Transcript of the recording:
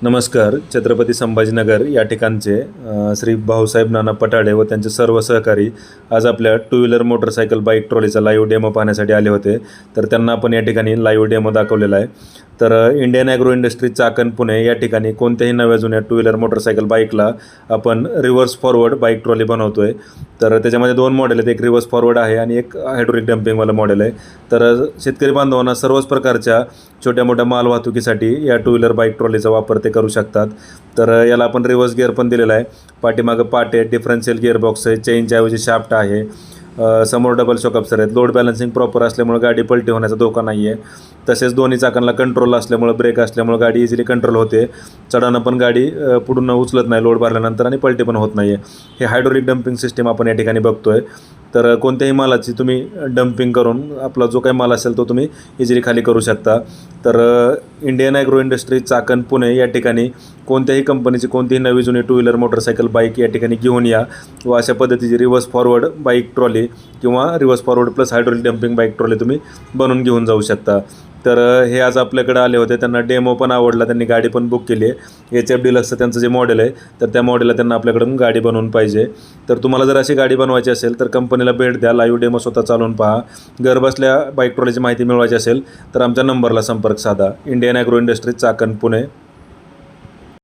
नमस्कार. छत्रपती संभाजीनगर या ठिकाणचे श्री भाऊसाहेब नाना पटाडे व त्यांचे सर्व सहकारी आज आपल्या टू व्हीलर मोटरसायकल बाईक ट्रॉलीचा लाईव्ह डेमो पाहण्यासाठी आले होते. तर त्यांना आपण या ठिकाणी लाईव्ह डेमो दाखवलेला आहे. तर Indian agro industry Chakan Pune या ठिकाणी कोणत्याही नव्या जुन्या टू व्हीलर मोटरसायकल बाईकला आपण रिव्हर्स फॉरवर्ड बाईक ट्रॉली बनवतो आहे. तर त्याच्यामध्ये दोन मॉडेल आहेत, एक रिव्हर्स फॉरवर्ड आहे आणि एक हायड्रोलिक डम्पिंगवालं मॉडेल आहे. तर शेतकरी बांधवांना सर्वच प्रकारच्या छोट्या मोठ्या माल वाहतुकीसाठी या टू व्हीलर बाईक ट्रॉलीचा वापर ते करू शकतात. तर याला आपण रिव्हर्स गिअर पण दिलेला आहे. पाठीमागं पाट आहे, डिफरन्शियल गिअरबॉक्स आहे, चेनच्या ऐवजी शाफ्ट आहे, समोर डबल शॉक अब्सर आहेत. लोड बॅलन्सिंग प्रॉपर असल्यामुळे गाडी पलटी होण्याचा धोका नाही आहे. तसेच दोन्ही चाकांना कंट्रोल असल्यामुळे, ब्रेक असल्यामुळे गाडी इझिली कंट्रोल होते. चढानं पण गाडी पुढून उचलत नाही लोड भरल्यानंतर आणि पलटी पण होत नाही आहे. हे हायड्रोलिक डम्पिंग सिस्टीम आपण या ठिकाणी बघतो आहे. तर कोणत्याही मालाची तुम्ही डम्पिंग करून आपला जो काही माल असेल तो तुम्ही इझिली खाली करू शकता. तर Indian agro industry Chakan Pune या ठिकाणी कोणत्याही कंपनीची कोणतीही नवी जुनी टू व्हीलर मोटरसायकल बाईक या ठिकाणी घेऊन या व अशा पद्धतीची रिव्हर्स फॉरवर्ड बाईक ट्रॉली किंवा reverse forward plus hydraulic dumping bike trolley तुम्ही बनवून घेऊन जाऊ शकता. तर हे आज आपल्याकडे आले होते. त्यांना डेमो पण आवडला, त्यांनी गाडी पण बुक केली आहे. HF डिलक्सचं त्यांचं जे मॉडेल आहे तर त्या मॉडेलला त्यांना आपल्याकडून गाडी बनवून पाहिजे. तर तुम्हाला जर अशी गाडी बनवायची असेल तर कंपनीला भेट द्या, लाईव्ह डेमो स्वतः चालवून पहा. घरबसल्या बाईक ट्रॉलीची माहिती मिळवायची असेल तर आमच्या नंबरला संपर्क साधा. Indian agro industry Chakan Pune.